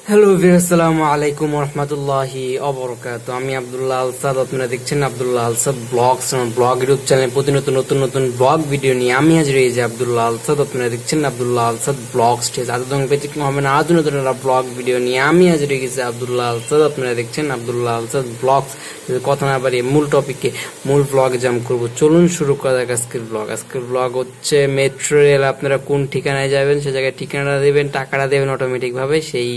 Hello আসসালামু আলাইকুম রহমতুল্লাহি অবরকাত। আমি আব্দুল্লাহ আলসাদ, আপনারা দেখছেন আব্দুল্লাহ আলসাদ ব্লগস, ব্লগ ইউটিউব চ্যানেলে প্রতিনিয়ত নতুন নতুন ব্লগ ভিডিও নিয়ে আমি হাজির হয়েছি আব্দুল্লাহ আলসাদ। আপনারা দেখছেন আব্দুল্লাহ আলসাদ ব্লগস। আদৌ ব্যতিক্রম হবে না, আধুনিক নতুন ব্লগ ভিডিও নিয়ে আমি হাজির হয়ে গেছি আব্দুল্লাহ আলসাদ। আপনারা দেখছেন আব্দুল্লাহ আলসাদ ব্লগস। কথা না বাড়িয়ে মূল টপিকে, মূল ব্লগে জাম্প করবো। চলুন শুরু করা যাক আজকের ব্লগ। আজকের ব্লগ হচ্ছে মেট্রো রেল। আপনারা কোন ঠিকানায় যাবেন সে জায়গায় ঠিকানাটা দেবেন, টাকাটা দেবেন অটোমেটিক ভাবে, সেই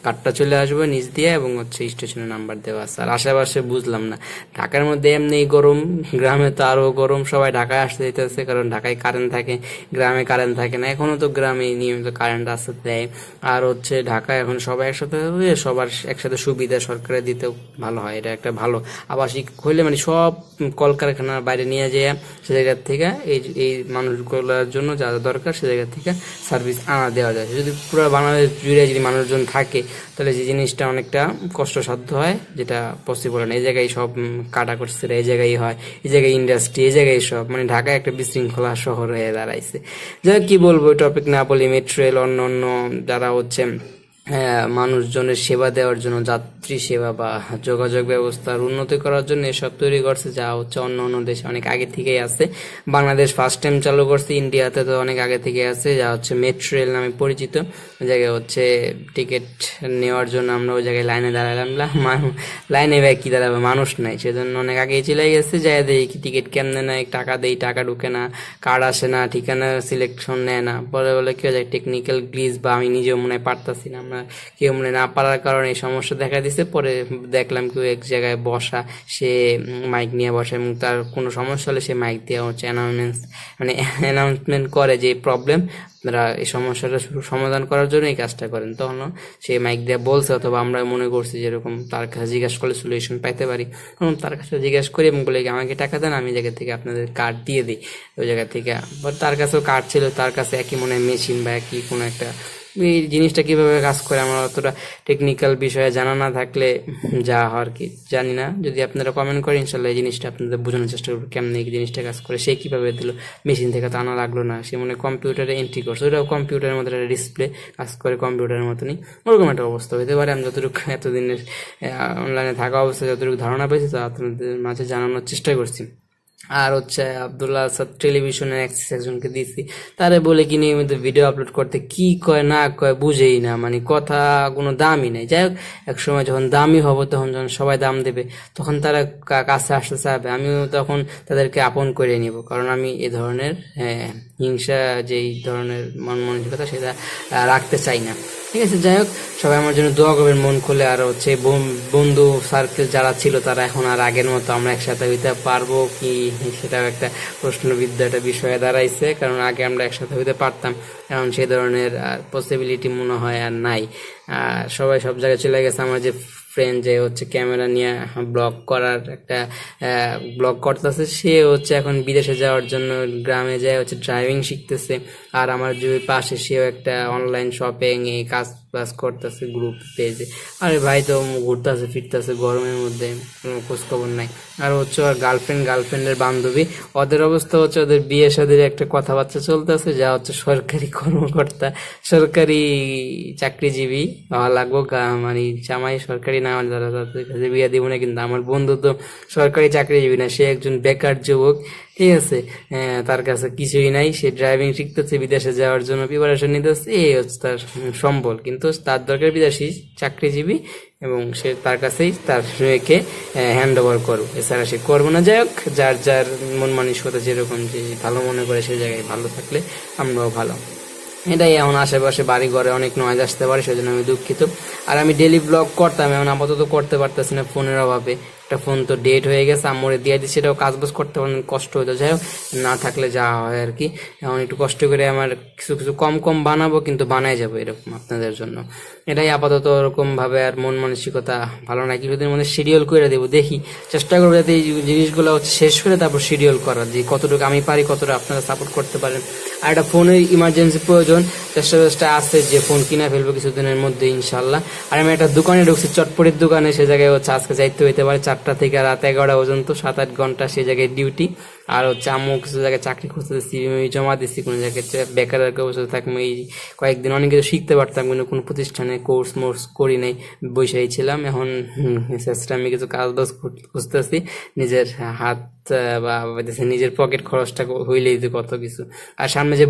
কার্ডটা চলে আসবে নিচ দিয়ে, এবং হচ্ছে স্টেশনের নাম্বার দেওয়া আছে। আর আশেপাশে বুঝলাম না, ঢাকার মধ্যে এমনি গরম, গ্রামে তো আরো গরম। সবাই ঢাকায় আসতে যেতেছে, কারণ ঢাকায় কারেন্ট থাকে, গ্রামে কারেন্ট থাকে না। এখনো তো গ্রামে নিয়মিত কারেন্ট আসতে দেয়। আর হচ্ছে ঢাকায় এখন সবাই একসাথে হবে, সবার একসাথে সুবিধা সরকারের দিতেও ভালো হয়। এটা একটা ভালো আবাসিক হইলে, মানে সব কলকারখানার বাইরে নিয়ে যায়, সে জায়গার থেকে এই মানুষগুলোর জন্য যা দরকার সে জায়গা থেকে সার্ভিস আনা দেওয়া যায়। যদি পুরো বাংলাদেশ জুড়ে যদি মানুষজন থাকে, তাহলে যে জিনিসটা অনেকটা কষ্টসাধ্য হয়, যেটা পসিবল না। এই জায়গায় সব কাটা করছে, এই জায়গায় হয়, এই জায়গায় ইন্ডাস্ট্রি, এই জায়গায় সব, মানে ঢাকায় একটা বিশৃঙ্খলা শহর হয়ে দাঁড়াইছে। যাই কি বলবো, টপিক না বলি। মেট্রো রেল অন্য অন্য যারা হচ্ছে মানুষজনের সেবা দেওয়ার জন্য, যাত্রী সেবা বা যোগাযোগ ব্যবস্থার উন্নতি করার জন্য এসব তৈরি করছে, যা হচ্ছে অন্য অন্য দেশে অনেক আগে থেকেই আছে। বাংলাদেশ ফার্স্ট টাইম চালু করছে, ইন্ডিয়াতে তো অনেক আগে থেকে আছে, যা হচ্ছে মেট্রো রেল নামে পরিচিত। ওই জায়গায় হচ্ছে টিকিট নেওয়ার জন্য আমরা ওই জায়গায় লাইনে দাঁড়ালাম। লাইনে ভাই কি দাঁড়াবে, মানুষ নাই, সেজন্য অনেক আগেই চলে গেছে। যাই দেখি টিকিট কেমনে নেয়, টাকা দেই, টাকা ঢুকে না, কার্ড আসে না, ঠিকানা সিলেকশন নেয় না। পরে বলে কি হয়, টেকনিক্যাল গ্লিচ, বা আমি নিজেও মনে পারতাছি না, কেউ মনে না পারার কারণে এই সমস্যা দেখা দিচ্ছে। পরে দেখলাম কেউ এক জায়গায় বসা, সে মাইক নিয়ে বসে, এবং তার কোনো সমস্যা হলে সে মাইক দিয়ে হচ্ছে অ্যানাউন্সমেন্ট করে যে প্রবলেম, আপনারা এই সমস্যাটা সমাধান করার জন্য এই কাজটা করেন। তখন সে মাইক দিয়ে বলছে, অথবা আমরা মনে করছি যেরকম তার কাছে জিজ্ঞাসা করলে সলিউশন পাইতে পারি, তখন তার কাছে জিজ্ঞাসা করি এবং বলে আমাকে টাকা দেন, আমি জায়গা থেকে আপনাদের কার্ড দিয়ে দিই ওই জায়গা থেকে। বাট তার কাছেও কার্ড ছিল, তার কাছে একই মনে মেশিন বা একই কোনো একটা, এই জিনিসটা কিভাবে কাজ করে আমার অতটা টেকনিক্যাল বিষয়ে জানা না থাকলে যা হওয়ার কি জানি না। যদি আপনারা কমেন্ট করেন, ইনশাল্লাহ এই জিনিসটা আপনাদের বোঝানোর চেষ্টা করবো কেমন এই জিনিসটা কাজ করে। সে কিভাবে দিল, মেশিন থেকে তো আনা লাগলো না, সে মনে কম্পিউটারে এন্ট্রি করছে, ওটাও কম্পিউটারের মতো একটা ডিসপ্লে কাজ করে, কম্পিউটারের মতনই ওরকম একটা অবস্থা হতে পারে। আমি যতটুকু এতদিনের অনলাইনে থাকা অবস্থায় যতটুকু ধারণা পেয়েছি তা আপনাদের মাঝে জানানোর চেষ্টা করছি। আর হচ্ছে আব্দুল্লাহ আলসাদ টেলিভিশনের অ্যাক্সেস একজনকে দিয়েছি, তারে বলে কি নিয়মিত ভিডিও আপলোড করতে, কি কয় না কয় বুঝেই না, মানে কথা কোনো দামই নেই। যাই হোক, এক সময় যখন দামি হবো, তখন যখন সবাই দাম দেবে, তখন তারা কাছে আসতে চাবে, আমিও তখন তাদেরকে আপন করে নিব। কারণ আমি এ ধরনের হিংসা, যেই ধরনের মন মানসিকতা, সেটা রাখতে চাই না। ঠিক আছে, যাই হোক, সবাই আমার জন্য দোয়া করবেন মন খুলে। আর হচ্ছে বন্ধু সার্কেল যারা ছিল, তারা এখন আর আগের মতো আমরা একসাথে হইতে পারবো কি, সেটাও একটা প্রশ্নবিদ্ধ একটা বিষয়ে দাঁড়াইছে। কারণ আগে আমরা একসাথে হইতে পারতাম, এখন সেই ধরনের পসিবিলিটি মনে হয় আর নাই। সবাই সব জায়গায় চলে গেছে। আমার যে ফ্রেন্ড যে হচ্ছে ক্যামেরা নিয়ে ব্লগ করার একটা ব্লগ করতেছে, সে হচ্ছে এখন বিদেশে যাওয়ার জন্য গ্রামে যায় হচ্ছে ড্রাইভিং শিখতেছে। আর আমার যে পাশে, সেও একটা অনলাইন শপিং এই কাজ বাজ করতেছে গ্রুপ পেজে। আরে ভাই তো ঘুরতেছে ফিরতেছে গরমের মধ্যে, কোনো খোঁজ খবর নাই। আর হচ্ছে ওর গার্লফ্রেন্ডের বান্ধবী, ওদের অবস্থা হচ্ছে ওদের বিয়ে শাদীর একটা কথাবার্তা চলতেছে, যা হচ্ছে সরকারি কর্মকর্তা, সরকারি চাকরিজীবী হওয়া লাগবো, মানে জামাই সরকারি না হলে তারা তাদের কাছে বিয়ে দিব না। কিন্তু আমার বন্ধু তো সরকারি চাকরিজীবী না, সে একজন বেকার যুবক। ঠিক আছে, তার কাছে কিছুই নাই, সে ড্রাইভিং শিখতেছে, বিদেশে যাওয়ার জন্য প্রিপারেশন নিতেছে, এই হচ্ছে তার সম্বল। কিন্তু তার দরকার বিদেশি চাকরিজীবী, এবং সে তার কাছেই তার মেয়েকে হ্যান্ড ওভার করবো, এছাড়া সে করবো না। যাই হোক, যার যার মন মানসিকতা যেরকম, যে ভালো মনে করে সে জায়গায় ভালো থাকলে আমরাও ভালো। এটাই, এখন আশেপাশে বাড়ি ঘরে অনেক নয়েজ আসতে পারে, সেজন্য আমি দুঃখিত। আর আমি ডেলি ব্লগ করতাম, এখন আপাতত করতে পারতেছি না ফোনের অভাবে। একটা ফোন তো ডেট হয়ে গেছে, আম্মুরে দিয়ে দিচ্ছি, সেটাও কাজবাজ করতে পারেন, কষ্ট হইতো। যাই হোক, না থাকলে যা হয় আর কি। এখন একটু কষ্ট করে আমার কিছু কিছু কম কম বানাবো, কিন্তু বানাই যাবো এরকম আপনাদের জন্য। এটাই আপাতত ওরকম ভাবে। আর মন মানসিকতা ভালো না, কিছুদিন মধ্যে শিডিউল করে দেবো, দেখি চেষ্টা করবো যাতে এই জিনিসগুলো হচ্ছে শেষ করে তারপর শিডিউল করার, যে কতটুকু আমি পারি, কতটা আপনারা সাপোর্ট করতে পারেন। আর একটা ফোনের ইমার্জেন্সি প্রয়োজন, চেষ্টা আছে যে ফোন কিনা ফেলবো কিছুদিনের মধ্যে ইনশাল্লাহ। আর আমি একটা দোকানে ঢুকছি, চটপটির দোকানে, সে জায়গায় হচ্ছে আজকে যাইতে হইতে পারে 4টা থেকে রাত 11টা পর্যন্ত, 7-8 ঘন্টা সে জায়গায় ডিউটি। আর হচ্ছে আম্মু কিছু জায়গায় চাকরি খুঁজতে সিভি জমা দিচ্ছি, কোনো জায়গায় বেকারের অবস্থা থাকবো। এই কয়েকদিন অনেক কিছু শিখতে পারতাম, কিন্তু কোনো প্রতিষ্ঠানে কোর্স মোর্স করি নাই, বসেই ছিলাম। এখন চেষ্টা আমি কিছু কাজ বাজ খুঁজতেছি, নিজের হাত বা নিজের পকেট খরচটা হইলেই যে কত কিছু। আর সামনে যে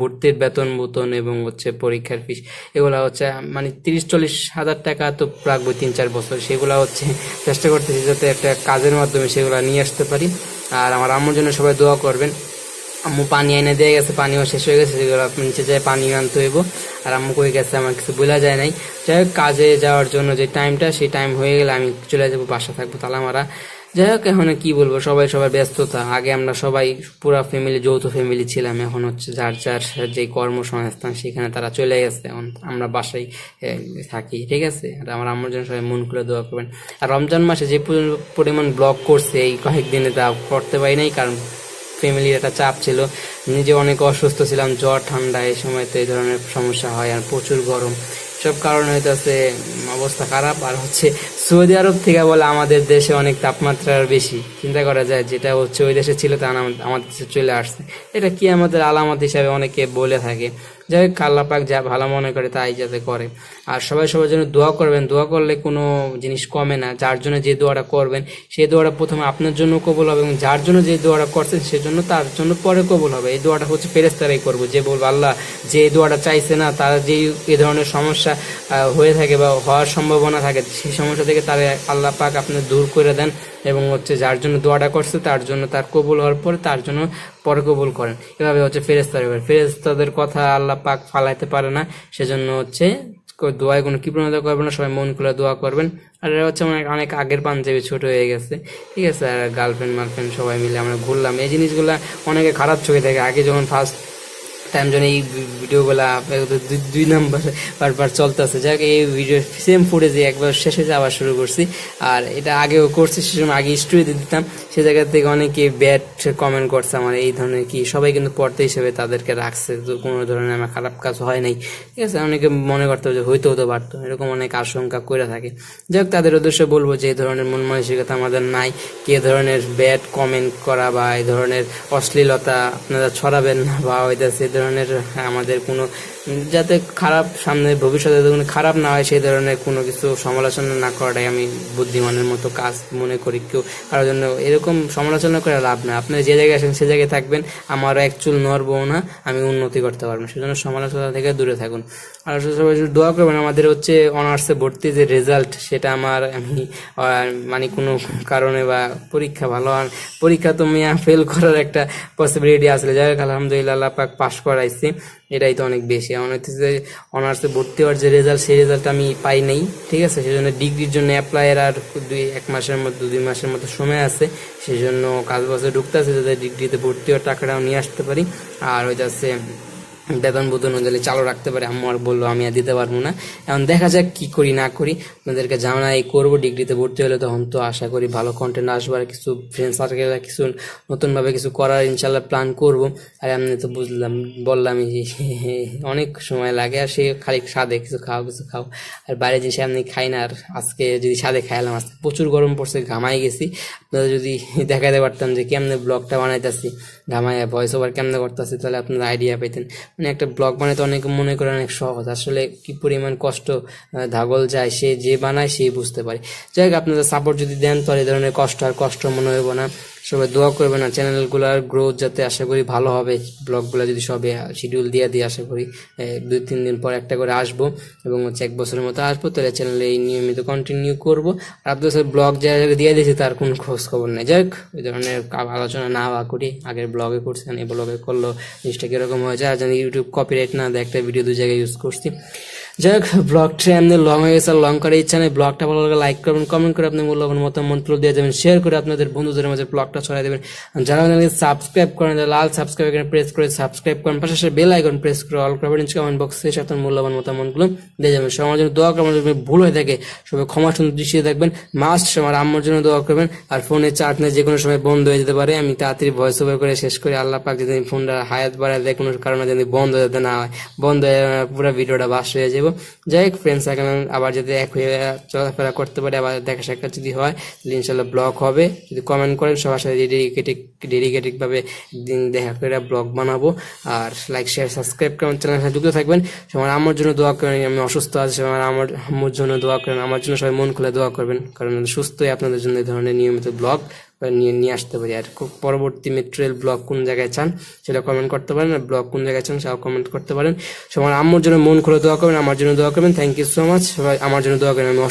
ভর্তির বেতন বুতন এবং হচ্ছে পরীক্ষার ফিস, এগুলা হচ্ছে মানে 30-40 হাজার টাকা তো রাখবো 3-4 বছর। সেগুলা হচ্ছে চেষ্টা করতেছি যাতে একটা কাজের মাধ্যমে সেগুলা নিয়ে আসতে পারি। আর আমার আম্মুর জন্য সবাই দোয়া করবেন। আম্মু পানি এনে দিয়ে গেছে, পানিও শেষ হয়ে গেছে, সেগুলো নিচে যায় পানি আনতে হইব। আর আম্মু কই গেছে আমার কিছু বোঝা যায় নাই। যাই হোক, কাজে যাওয়ার জন্য যে টাইমটা, সেই টাইম হয়ে গেলে আমি চলে যাবো, বাসা থাকবো তালা মারা। যাই হোক, এখন কি বলবো, সবার ব্যস্ততা। আগে আমরা সবাই পুরা ফ্যামিলি, যৌথ ফ্যামিলি ছিলাম, এখন হচ্ছে যার যার যে কর্মসংস্থান সেখানে তারা চলে গেছে, এখন আমরা বাসায় থাকি। ঠিক আছে, আর আমার আম্মুর জন্য সবাই মন খুলে দোয়া করবেন। আর রমজান মাসে যে পরিমাণ ব্লগ করছে এই কয়েকদিনে তা করতে পারি নাই, কারণ ফ্যামিলির একটা চাপ ছিল, নিজে অনেক অসুস্থ ছিলাম, জ্বর ঠান্ডা এই সময় তো এই ধরনের সমস্যা হয়, আর প্রচুর গরম, সব কারণে হইতেছে অবস্থা খারাপ। আর হচ্ছে সৌদি আরব থেকে বলে আমাদের দেশে অনেক তাপমাত্রার বেশি, চিন্তা করা যায়, যেটা হচ্ছে ওই দেশে ছিল তা আমাদের দেশে চলে আসছে। এটা কি আমাদের আলামত হিসাবে অনেকে বলে থাকে। যাই হোক, আল্লাহ পাক যা ভালো মনে করে তাই যাতে করে। আর সবাই সবার জন্য দোয়া করবেন। দোয়া করলে কোনো জিনিস কমে না। যার জন্য যে দোয়াটা করবেন সেই দোয়াটা প্রথমে আপনার জন্য কবুল হবে, এবং যার জন্য যে দোয়াটা করছেন সেজন্য তার জন্য পরে কবুল হবে। এই দোয়াটা হচ্ছে ফেরেশতারাই করবো, যে বলবো আল্লাহ যে দোয়াটা চাইছে না, তার যে এই ধরনের সমস্যা হয়ে থাকে বা হওয়ার সম্ভাবনা থাকে, সেই সমস্যা থেকে তার আল্লাহ পাক আপনি দূর করে দেন, এবং হচ্ছে যার জন্য দোয়াটা করছে তার জন্য তার কবুল হওয়ার পরে তার জন্য পরে কবুল করেন। এভাবে হচ্ছে ফেরেশতাদের কথা আল্লাহ পাক ফালাইতে পারে না, সেজন্য হচ্ছে দোয়ায় কোনো কৃপণতা করবেন না, সবাই মন খুলে দোয়া করবেন। আর এটা হচ্ছে অনেক আগের পাঞ্জাবি, ছোট হয়ে গেছে। ঠিক আছে, আর গার্লফ্রেন্ড সবাই মিলে আমরা ঘুরলাম। এই জিনিসগুলা অনেকে খারাপ চোখে থাকে। আগে যখন ফার্স্ট টাইম জন্য এই ভিডিওগুলা 2 নম্বর বারবার চলতেছে, যাক এই ভিডিও সেম ফুটেজে একবার শেষে আবার শুরু করছি। আর এটা আগেও করছি, সেজন্য আগে স্টোরিতে দিতাম, সে জায়গা থেকে অনেকে ব্যাড কমেন্ট করছে আমার এই ধরনের, কি সবাই কিন্তু পড়তে হিসেবে তাদেরকে রাখছে, তো কোনো ধরনের আমার খারাপ কাজ হয় নাই। ঠিক আছে, অনেকে মনে করতে হবে যে হইতে পারতো, এরকম অনেক আশঙ্কা করে থাকে। যাক, তাদের উদ্দেশ্যে বলবো যে এই ধরনের মন মানসিকতা আমাদের নাই, কে ধরনের ব্যাড কমেন্ট করা বা এই ধরনের অশ্লীলতা আপনারা ছড়াবেন না, বা হইতেছে ধরনের আমাদের কোনো যাতে খারাপ সামনে ভবিষ্যতে কোনো খারাপ না হয় সেই ধরনের কোনো কিছু সমালোচনা না করাটাই আমি বুদ্ধিমানের মতো কাজ মনে করি। কেউ কারোর জন্য এরকম সমালোচনা করে লাভ না। আপনি যে জায়গায় আসেন সে জায়গায় থাকবেন, আমারও এক চুল নড়বো না, আমি উন্নতি করতে পারবো না, সেজন্য সমালোচনা থেকে দূরে থাকুন। আর সবাই দোয়া করবেন। আমাদের হচ্ছে অনার্সে ভর্তি যে রেজাল্ট, সেটা আমি মানে কোনো কারণে বা পরীক্ষা ভালো পরীক্ষা তো ফেল করার একটা পসিবিলিটি আসলে, যাই হোক আলহামদুলিল্লাহ আল্লাহ পাক পাস করাইছি, এটাই তো অনেক বেশি। আমার হচ্ছে অনার্সে ভর্তি হওয়ার যে রেজাল্ট, সেই রেজাল্ট আমি পাই নাই। ঠিক আছে, সেজন্য ডিগ্রির জন্য অ্যাপ্লাইয়ের আর 1 মাসের মতো 2 মাসের মতো সময় আছে, সেই জন্য কাজ বাজে ঢুকতে আছে যাতে ডিগ্রিতে ভর্তি হওয়ার টাকাটাও নিয়ে আসতে পারি। আর ওই যাচ্ছে বেতন বুতন অনুযায়ী চালু রাখতে পারে। আম্মু আর বললো আমি আর দিতে পারবো না, এখন দেখা যাক কি করি না করি। আপনাদেরকে জানাই করবো, ডিগ্রিতে ভর্তি হলে তখন তো আশা করি ভালো কন্টেন্ট আসবার, কিছু ফ্রেন্ড সার্কেল কিছু নতুনভাবে কিছু করার ইনশাল্লাহ প্ল্যান করবো। আর এমনি তো বললামই অনেক সময় লাগে, আর সে খালি স্বাদে কিছু খাও, আর বাইরে জিনিস এমনি খাই না। আর আজকে যদি স্বাদে খাইলাম, আজকে প্রচুর গরম পড়ছে, ঘামাই গেছি। আপনারা যদি দেখাতে পারতাম যে কেমনে ব্লগটা বানাইতেছি, ঘামাইয়া ভয়েস ওভার কেমনে করতেছি, তাহলে আপনারা আইডিয়া পেতেন। মানে একটা ব্লগ বানাইতে অনেকে মনে করে অনেক সহজ, আসলে কি পরিমাণ কষ্ট ধাগল যায়, সে যে বানায় সেই বুঝতে পারে। যাই হোক, আপনাদের সাপোর্ট যদি দেন তাহলে এই ধরনের কষ্ট মনে হইব না। সবাই দোয়া করবেন না চ্যানেলগুলোর গ্রোথ যাতে আশা করি ভালো হবে। ব্লগগুলো যদি সবে শিডিউল দিয়ে আশা করি 2-3 দিন পর একটা করে আসবো, এবং হচ্ছে 1 বছরের মতো আসবো, তাহলে চ্যানেলে এই নিয়মিত কন্টিনিউ করবো। আর আপনাদের ব্লগ যা দিয়ে দিয়েছি তার কোনো খোঁজ খবর নেই। যাই হোক, ওই ধরনের আলোচনা না করি, আগের ব্লগে করছেন, এই ব্লগে করলো জিনিসটা কিরকম হয়েছে, আর জানি ইউটিউব কপিরাইট না দেয়, একটা ভিডিও 2 জায়গায় ইউজ করছি। যাই হোক, ব্লগটা এমনি লং হয়ে গেছে, লং করার ইচ্ছা নেই। ব্লগটা ভালো লাগে লাইক করবেন, কমেন্ট করে আপনি মূল্যবান মতামত দিয়ে যাবেন, শেয়ার করে আপনাদের বন্ধুদের মাঝে ব্লগটা ছড়াই দেবেন। যারা আমাদেরকে সাবস্ক্রাইব করেন, লাল সাবস্ক্রাইব এখানে প্রেস করে সাবস্ক্রাইব করেন, পাশাপাশি বেল আইকন প্রেস করে অল করবেন। কমেন্ট বক্সে এসে আপনার মূল্যবান মতামতগুলো দিয়ে যাবেন। সবার জন্য দোয়া করবেন, যদি ভুল হয়ে থাকে সবাই ক্ষমা সুন্দর দৃষ্টিতে দেখবেন। মাস্ট আমার আম্মুর জন্য দোয়া করবেন। আর ফোনে চার্জ নেই, যে কোনো সময় বন্ধ হয়ে যেতে পারে, আমি তাড়াতাড়ি ভয়েস ওভার করে শেষ করি। আল্লাহ পাক যদি ফোনটা হায়াত বাড়ায় দেয়, কোনো কারণে যদি বন্ধ হয়ে যেতে না হয়, বন্ধ হয়ে পুরো ভিডিওটা বাস হয়ে যাবে। দেবো। যাই হোক ফ্রেন্ডস, এখন আবার যদি এক হয়ে চলাফেরা করতে পারে, আবার দেখা সাক্ষাৎ যদি হয়, তাহলে ইনশাল্লাহ ব্লগ হবে। যদি কমেন্ট করেন সবার সাথে ডেডিকেটেড ভাবে দিন দেখা করে ব্লগ বানাবো। আর লাইক শেয়ার সাবস্ক্রাইব করে চ্যানেলের সাথে যুক্ত থাকবেন। সবার আমার জন্য দোয়া করেন, আমি অসুস্থ আছি, সবার আমার আম্মুর জন্য দোয়া করেন, আমার জন্য সবাই মন খুলে দোয়া করবেন, কারণ সুস্থই আপনাদের জন্য এই ধরনের নিয়মিত ব্লগ নিয়ে আসতে পারি। আর পরবর্তী মেট্রো রেল ব্লগ কোন জায়গায় চান সেটা কমেন্ট করতে পারেন, আর ব্লগ কোন জায়গায় চান সেটাও কমেন্ট করতে পারেন। সবার আম্মুর জন্য মন খুলে দোয়া করবেন, আমার জন্য দোয়া করবেন। থ্যাংক ইউ সো মাচ, সবাই আমার জন্য দোয়া করেন। আমি